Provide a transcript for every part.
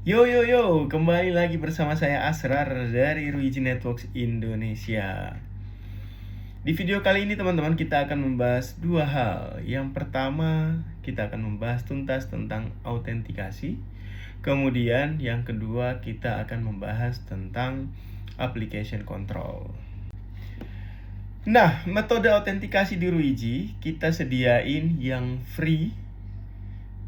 Yo yo yo, kembali lagi bersama saya Asrar dari Ruiji Networks Indonesia. Di video kali ini teman-teman kita akan membahas dua hal. Yang pertama, kita akan membahas tuntas tentang autentikasi. Kemudian yang kedua, kita akan membahas tentang application control. Nah, metode autentikasi di Ruiji kita sediain yang free.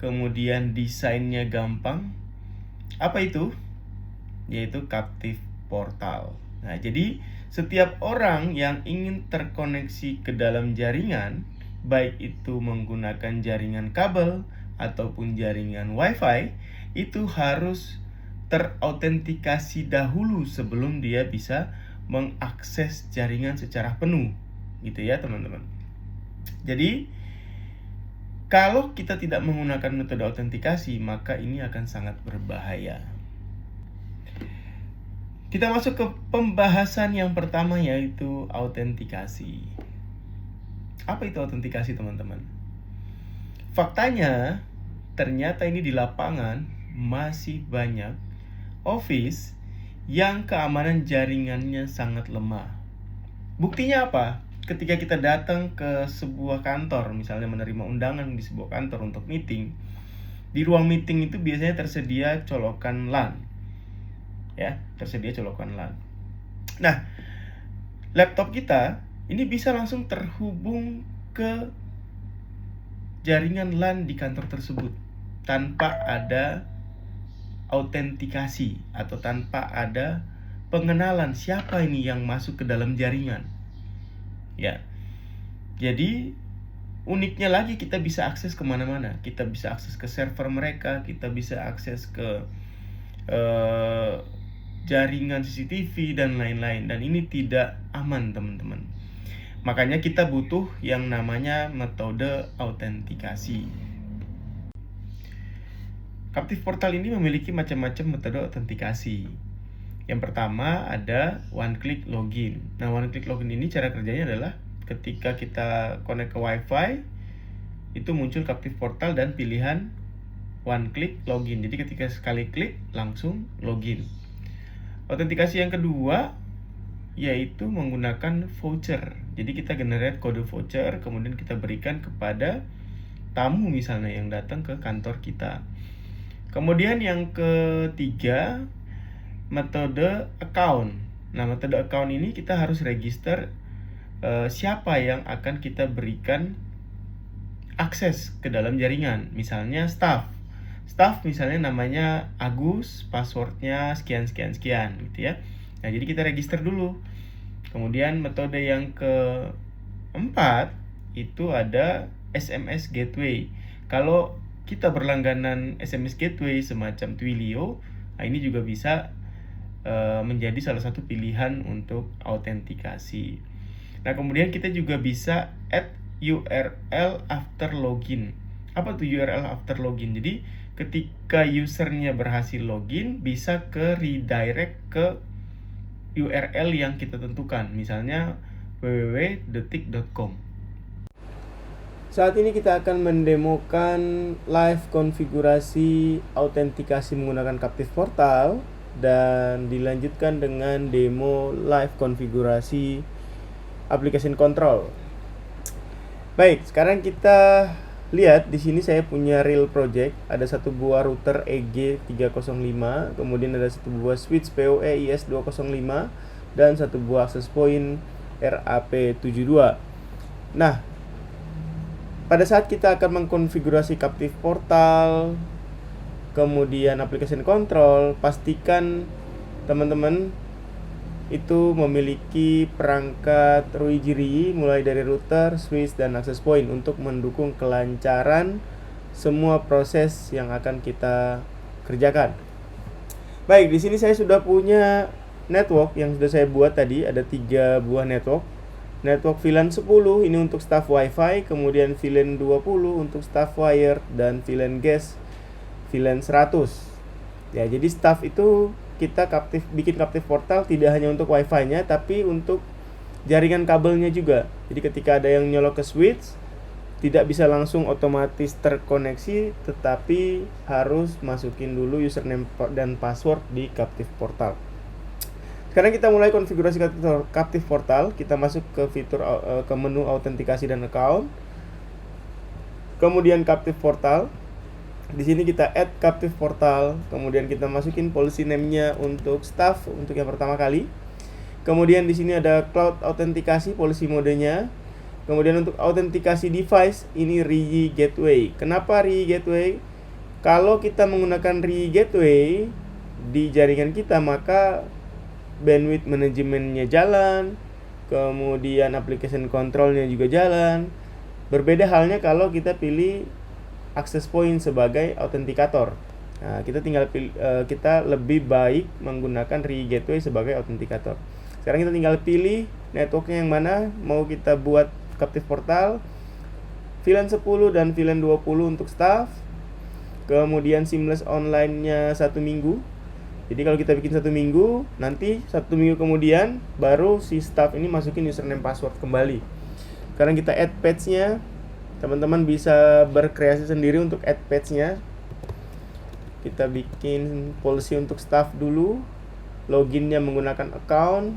Kemudian desainnya gampang. Apa itu? Yaitu Captive Portal. Nah, jadi setiap orang yang ingin terkoneksi ke dalam jaringan, baik itu menggunakan jaringan kabel ataupun jaringan WiFi, itu harus terautentikasi dahulu sebelum dia bisa mengakses jaringan secara penuh. Gitu ya, teman-teman. Jadi, kalau kita tidak menggunakan metode autentikasi, maka ini akan sangat berbahaya. Kita masuk ke pembahasan yang pertama, yaitu autentikasi. Apa itu autentikasi, teman-teman? Faktanya, ternyata ini di lapangan masih banyak office yang keamanan jaringannya sangat lemah. Buktinya apa? Ketika kita datang ke sebuah kantor, misalnya menerima undangan di sebuah kantor untuk meeting, di ruang meeting itu biasanya tersedia colokan LAN. Ya, tersedia colokan LAN. Nah, laptop kita ini bisa langsung terhubung ke jaringan LAN di kantor tersebut tanpa ada autentikasi atau tanpa ada pengenalan siapa ini yang masuk ke dalam jaringan. Ya, jadi uniknya lagi kita bisa akses kemana-mana. Kita bisa akses ke server mereka, kita bisa akses ke jaringan CCTV dan lain-lain. Dan ini tidak aman, teman-teman. Makanya kita butuh yang namanya metode autentikasi. Captive Portal ini memiliki macam-macam metode autentikasi. Yang pertama ada one click login. Nah, one click login ini cara kerjanya adalah ketika kita connect ke WiFi, itu muncul Captive Portal dan pilihan one click login. Jadi ketika sekali klik langsung login. Autentikasi yang kedua yaitu menggunakan voucher. Jadi kita generate kode voucher, kemudian kita berikan kepada tamu misalnya yang datang ke kantor kita. Kemudian yang ketiga, metode account. Nah, metode account ini kita harus register siapa yang akan kita berikan akses ke dalam jaringan. Misalnya staff misalnya namanya Agus, passwordnya sekian gitu ya. Nah, jadi kita register dulu. Kemudian metode yang keempat itu ada SMS gateway. Kalau kita berlangganan SMS gateway semacam Twilio, nah ini juga bisa menjadi salah satu pilihan untuk autentikasi. Nah, kemudian kita juga bisa add URL after login. Apa tuh URL after login? Jadi ketika usernya berhasil login, bisa ke redirect ke URL yang kita tentukan, misalnya www.detik.com. Saat ini kita akan mendemokan live konfigurasi autentikasi menggunakan Captive Portal dan dilanjutkan dengan demo live konfigurasi application control. Baik, sekarang kita lihat di sini saya punya real project. Ada satu buah router EG305, kemudian ada satu buah switch PoE IS205 dan satu buah access point RAP72. Nah, pada saat kita akan mengkonfigurasi Captive Portal, kemudian application control, pastikan teman-teman itu memiliki perangkat Ruiji mulai dari router, switch, dan access point untuk mendukung kelancaran semua proses yang akan kita kerjakan. Baik, di sini saya sudah punya network yang sudah saya buat tadi, ada 3 buah network. Network VLAN 10 ini untuk staff WiFi, kemudian VLAN 20 untuk staff wire, dan VLAN gas VLAN 100. Ya, jadi staff itu kita bikin Captive Portal tidak hanya untuk WiFi-nya, tapi untuk jaringan kabelnya juga. Jadi ketika ada yang nyolok ke switch, tidak bisa langsung otomatis terkoneksi, tetapi harus masukin dulu username dan password di Captive Portal. Sekarang kita mulai konfigurasi Captive Portal. Kita masuk ke fitur ke menu autentikasi dan account. Kemudian Captive Portal. Di sini kita add Captive Portal, kemudian kita masukin policy name-nya untuk staff untuk yang pertama kali. Kemudian di sini ada cloud autentikasi, policy modenya. Kemudian untuk autentikasi device, ini RII Gateway. Kenapa RII Gateway? Kalau kita menggunakan RII Gateway di jaringan kita, maka bandwidth manajemennya jalan, kemudian application controlnya juga jalan. Berbeda halnya kalau kita pilih access point sebagai autentikator. Nah, kita tinggal kita lebih baik menggunakan RII Gateway sebagai autentikator. Sekarang kita tinggal pilih networknya yang mana mau kita buat Captive Portal. VLAN 10 dan VLAN 20 untuk staff. Kemudian seamless online-nya 1 minggu. Jadi kalau kita bikin 1 minggu, nanti 1 minggu kemudian baru si staff ini masukin username password kembali. Sekarang kita add patch-nya. Teman-teman bisa berkreasi sendiri untuk add patch-nya. Kita bikin policy untuk staff dulu. Loginnya menggunakan account.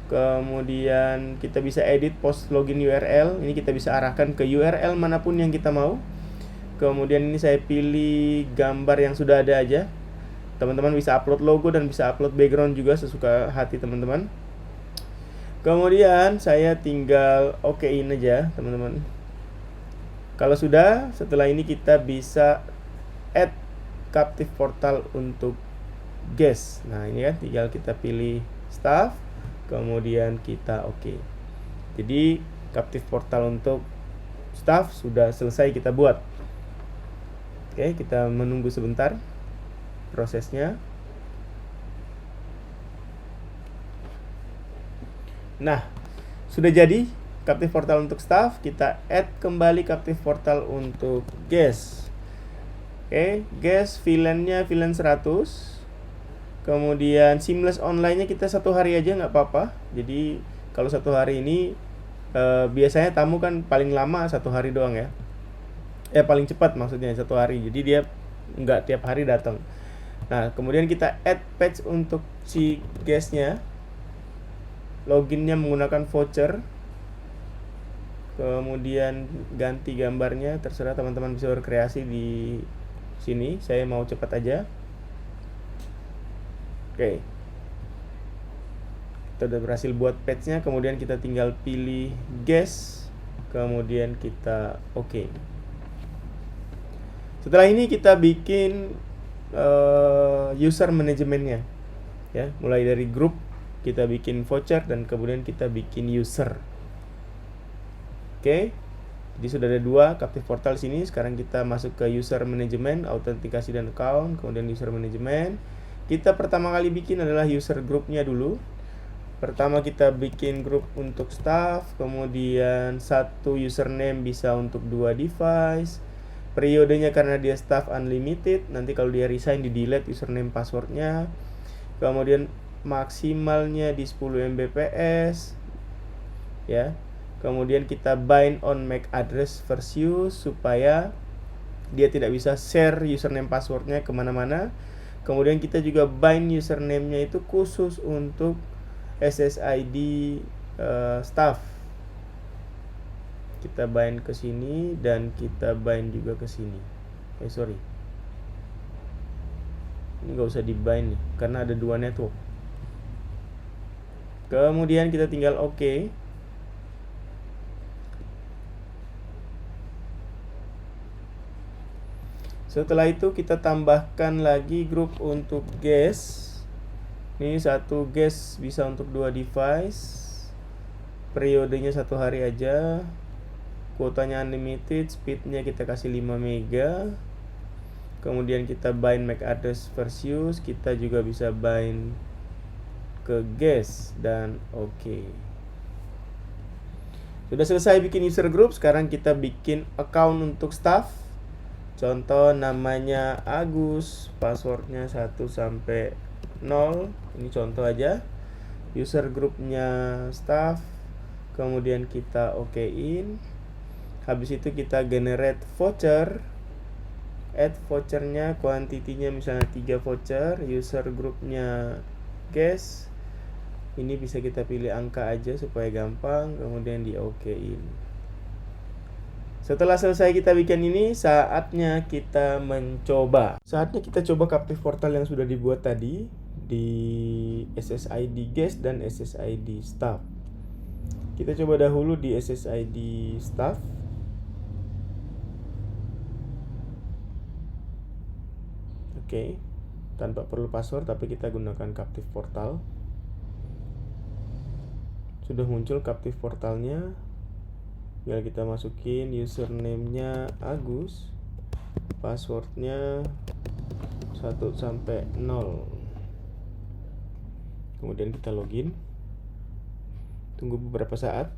Kemudian kita bisa edit post login URL. Ini kita bisa arahkan ke URL manapun yang kita mau. Kemudian ini saya pilih gambar yang sudah ada aja. Teman-teman bisa upload logo dan bisa upload background juga sesuka hati teman-teman. Kemudian saya tinggal okein aja teman-teman. Kalau sudah, setelah ini kita bisa add Captive Portal untuk guest. Nah ini kan tinggal kita pilih staff, kemudian kita oke. Jadi Captive Portal untuk staff sudah selesai kita buat. Oke, kita menunggu sebentar prosesnya. Nah, sudah jadi Captive Portal untuk staff. Kita add kembali Captive Portal untuk guest. Oke, guest VLAN-nya VLAN 100. Kemudian seamless online-nya kita 1 hari aja nggak apa-apa. Jadi kalau 1 hari ini biasanya tamu kan paling lama 1 hari doang ya. Paling cepat maksudnya 1 hari. Jadi dia nggak tiap hari datang. Nah kemudian kita add patch untuk si guest-nya. Loginnya menggunakan voucher. Kemudian ganti gambarnya, terserah teman-teman bisa berkreasi di sini. Saya mau cepat aja. Oke. Kita udah berhasil buat patch-nya, kemudian kita tinggal pilih guest, kemudian kita oke. Setelah ini kita bikin user manajemennya ya, mulai dari grup kita bikin voucher dan kemudian kita bikin user. Oke. Jadi sudah ada 2 Captive Portal sini. Sekarang kita masuk ke user management, autentikasi dan account, kemudian user management. Kita pertama kali bikin adalah user groupnya dulu. Pertama kita bikin grup untuk staff, kemudian 1 username bisa untuk 2 device. Periodenya karena dia staff unlimited, nanti kalau dia resign di delete username passwordnya. Kemudian maksimalnya di 10 Mbps ya. Kemudian kita bind on MAC address first use supaya dia tidak bisa share username passwordnya kemana-mana. Kemudian kita juga bind username-nya itu khusus untuk SSID staff. Kita bind ke sini dan kita bind juga ke sini. Sorry. Ini nggak usah di bind nih, karena ada 2 network. Kemudian kita tinggal oke. Setelah itu kita tambahkan lagi grup untuk guest. Ini 1 guest bisa untuk 2 device. Periodenya 1 hari aja. Kuotanya unlimited, speednya kita kasih 5 mega. Kemudian kita bind MAC address first use. Kita juga bisa bind ke guest dan oke. Sudah selesai bikin user group. Sekarang kita bikin account untuk staff. Contoh namanya Agus, passwordnya 1 sampai 0. Ini contoh aja. User groupnya staff. Kemudian kita okein. Habis itu kita generate voucher. Add vouchernya, kuantitinya misalnya 3 voucher, user groupnya guest. Ini bisa kita pilih angka aja supaya gampang, kemudian di OK-in. Setelah selesai kita bikin ini, saatnya kita mencoba. Saatnya kita coba Captive Portal yang sudah dibuat tadi di SSID guest dan SSID staff. Kita coba dahulu di SSID staff. Oke, tanpa perlu password tapi kita gunakan Captive Portal. Sudah muncul Captive Portalnya. Tinggal kita masukin username-nya Agus, passwordnya 1 sampai 0. Kemudian kita login. Tunggu beberapa saat.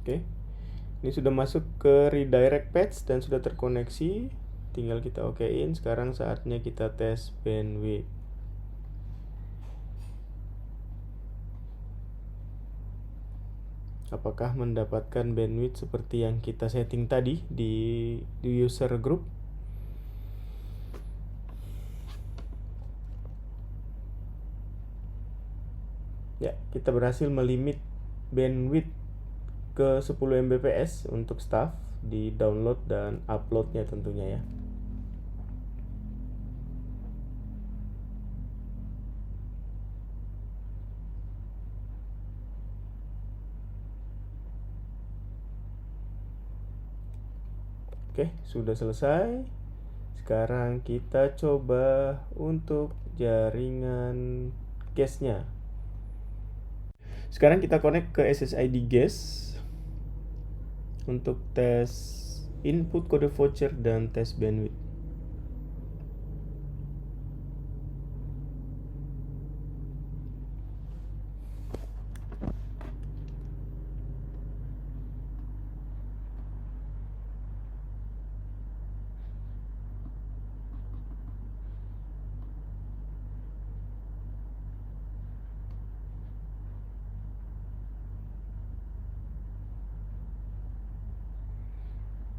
Oke. Ini sudah masuk ke redirect page dan sudah terkoneksi. Tinggal kita OK-in. Sekarang saatnya kita tes bandwidth. Apakah mendapatkan bandwidth seperti yang kita setting tadi di user group? Ya, kita berhasil melimit bandwidth ke 10 Mbps untuk staff di download dan uploadnya tentunya ya. Oke, sudah selesai. Sekarang kita coba untuk jaringan guest-nya. Sekarang kita connect ke SSID guest untuk tes input kode voucher dan tes bandwidth.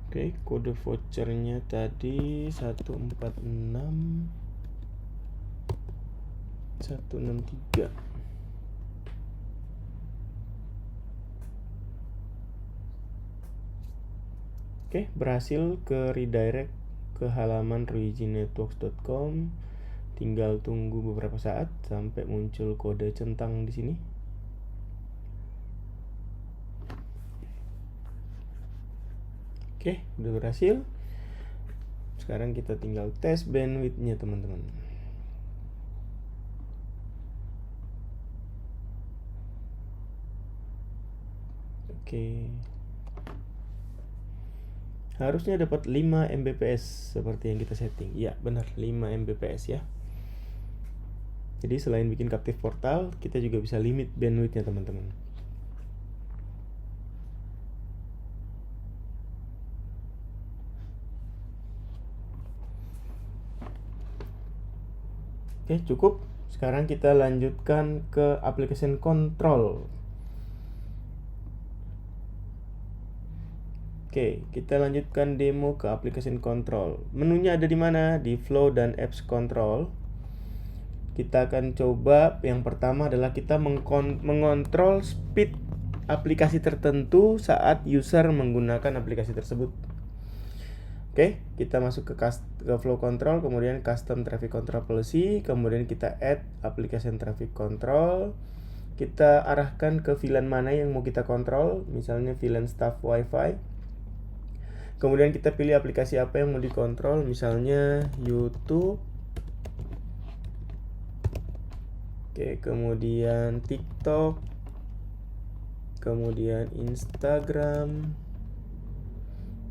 Oke, kode vouchernya tadi 146.163. Oke, berhasil ke redirect ke halaman ruijinetworks.com. Tinggal tunggu beberapa saat sampai muncul kode centang di sini. Oke, udah berhasil. Sekarang kita tinggal tes bandwidth-nya, teman-teman. Oke. Harusnya dapat 5 Mbps seperti yang kita setting. Ya, benar, 5 Mbps ya. Jadi selain bikin Captive Portal, kita juga bisa limit bandwidth-nya, teman-teman. Oke, cukup. Sekarang kita lanjutkan ke application control. Oke, kita lanjutkan demo ke application control. Menunya ada di mana? Di flow dan apps control. Kita akan coba yang pertama adalah kita mengontrol speed aplikasi tertentu saat user menggunakan aplikasi tersebut. Oke, kita masuk ke flow control, kemudian custom traffic control policy, kemudian kita add application traffic control. Kita arahkan ke VLAN mana yang mau kita kontrol, misalnya VLAN staff wifi. Kemudian kita pilih aplikasi apa yang mau dikontrol, misalnya YouTube. Oke, kemudian TikTok, kemudian Instagram,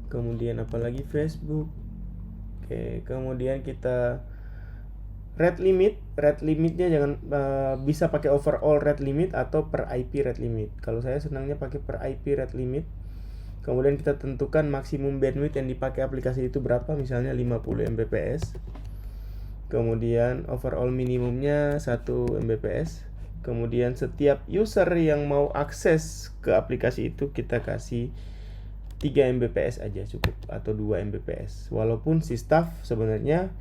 kemudian apalagi Facebook. Oke, kemudian kita rate limitnya jangan bisa pakai overall rate limit atau per IP rate limit. Kalau saya senangnya pakai per IP rate limit. Kemudian kita tentukan maksimum bandwidth yang dipakai aplikasi itu berapa, misalnya 50 Mbps. Kemudian overall minimumnya 1 Mbps. Kemudian setiap user yang mau akses ke aplikasi itu kita kasih 3 Mbps aja cukup, atau 2 Mbps. Walaupun si staff sebenarnya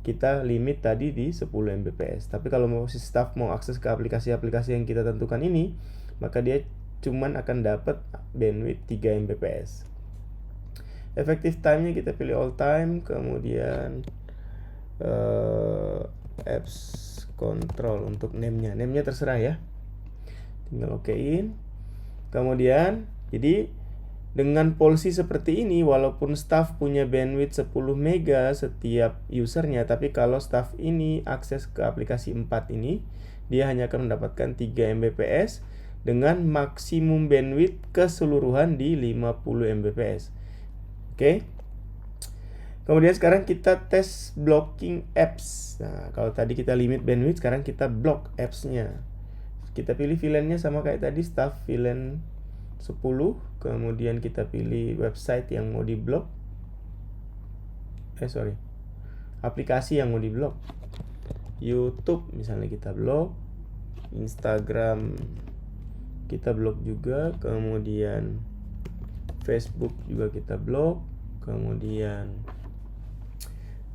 kita limit tadi di 10 Mbps. Tapi kalau si staff mau akses ke aplikasi-aplikasi yang kita tentukan ini, maka dia cuman akan dapat bandwidth 3 Mbps. Effective time-nya kita pilih all time, kemudian apps control untuk name-nya. Name-nya terserah ya. Tinggal okein. Kemudian, jadi dengan policy seperti ini, walaupun staff punya bandwidth 10 mega setiap usernya, tapi kalau staff ini akses ke aplikasi 4 ini, dia hanya akan mendapatkan 3 Mbps dengan maksimum bandwidth keseluruhan di 50 Mbps. Oke. Kemudian sekarang kita tes blocking apps. Nah, kalau tadi kita limit bandwidth, sekarang kita block apps-nya. Kita pilih VLAN-nya sama kayak tadi, staff VLAN 10, kemudian kita pilih website yang mau diblok. Aplikasi yang mau diblok. YouTube misalnya kita blok, Instagram kita blok juga, kemudian Facebook juga kita blok, kemudian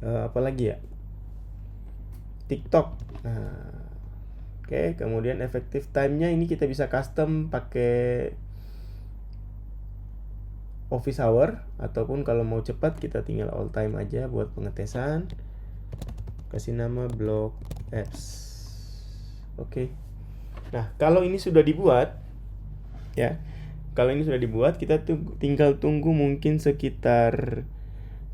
apalagi ya, TikTok. Nah, oke, kemudian effective time-nya ini kita bisa custom pakai office hour, ataupun kalau mau cepat kita tinggal all time aja buat pengetesan. Kasih nama block apps. Oke. Nah, kalau ini sudah dibuat ya. Kalau ini sudah dibuat, kita tinggal tunggu mungkin sekitar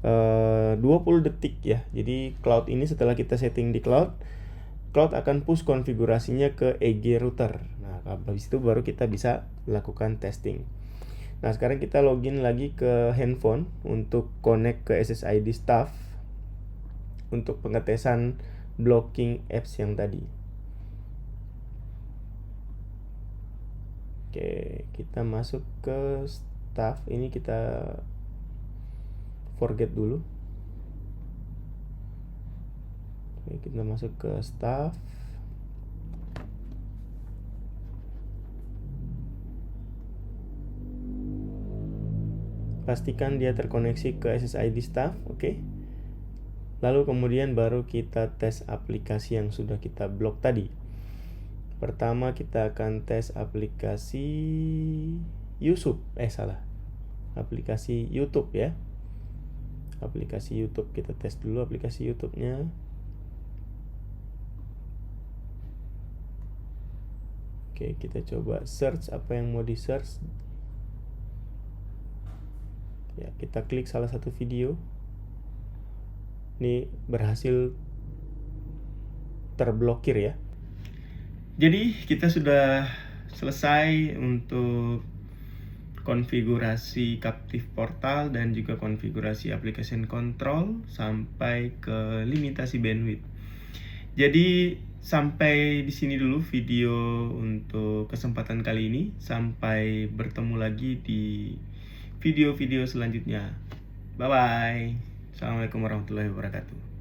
20 detik ya. Jadi cloud ini setelah kita setting di cloud akan push konfigurasinya ke EG router. Nah, habis itu baru kita bisa lakukan testing. Nah, sekarang kita login lagi ke handphone untuk connect ke SSID staff untuk pengetesan blocking apps yang tadi. Oke, kita masuk ke staff. Ini kita forget dulu. Oke, kita masuk ke staff. Pastikan dia terkoneksi ke SSID staff, oke. Lalu kemudian baru kita tes aplikasi yang sudah kita blok tadi. Pertama kita akan tes aplikasi YouTube, aplikasi YouTube ya. Aplikasi YouTube kita tes dulu aplikasi YouTube-nya. Oke, kita coba search apa yang mau di search. Ya, kita klik salah satu video. Ini berhasil terblokir ya. Jadi kita sudah selesai untuk konfigurasi Captive Portal dan juga konfigurasi application control sampai ke limitasi bandwidth. Jadi sampai di sini dulu video untuk kesempatan kali ini. Sampai bertemu lagi di video-video selanjutnya. Bye bye. Assalamualaikum warahmatullahi wabarakatuh.